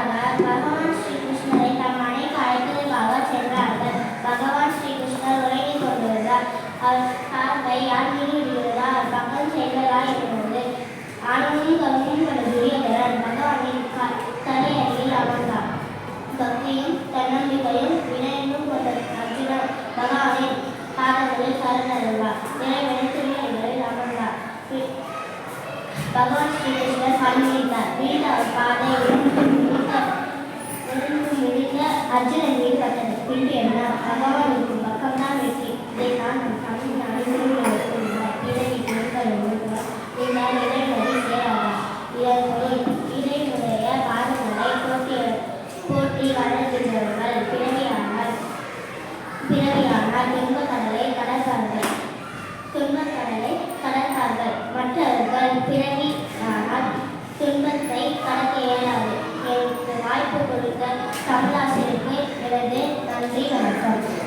வழியாக பகவான் ஸ்ரீகிருஷ்ணரை தம் மனைக்கு அழைப்பதற்காக சென்றார்கள். பகவான் ஸ்ரீகிருஷ்ணர் உறங்கிக் கொண்டிருந்தார். அவர் பார்வை யார் மீது விடுகிறதா பக்கம் செல்வதா இருந்தது. ஆனமும் கவனியும் கொண்ட துரியோதனன் பகவானின் தலையடியில் அமர்ந்தார். பக்தியும் தன்னம்பிக்கையும் வினயமும் கொண்ட அர்ஜுனன் பகவானின் பாதங்களில் சரணடைந்தார். இறைவனை துரியோதனில் அமர்ந்தார். பகவான் ஸ்ரீகிருஷ்ணர் கண்விழித்தார். விழித்த அவர் பாதை முடிந்த அர்ஜுனன் மீது பட்டது. பின்பு என்ன? பகவான் இருக்கும் பக்கம்தான் வெற்றி. இதைத்தான் நம் தமிழ் அனைவரும் இறைவி பொருட்கள் இந்த இறைவனை சேராதார். இதன் பொருள் இறைவனுடைய பாதங்களை போற்றி வளர்கின்றவர்கள் பிறவியானால் துன்பக்கடலை கடற்கார்கள். மற்றவர்கள் பிறவியானால் துன்பத்தை கடக்க இயலாது. எனக்கு வாய்ப்பு கொடுத்த தமிழாசிரியருக்கு எனது நன்றி, வணக்கம்.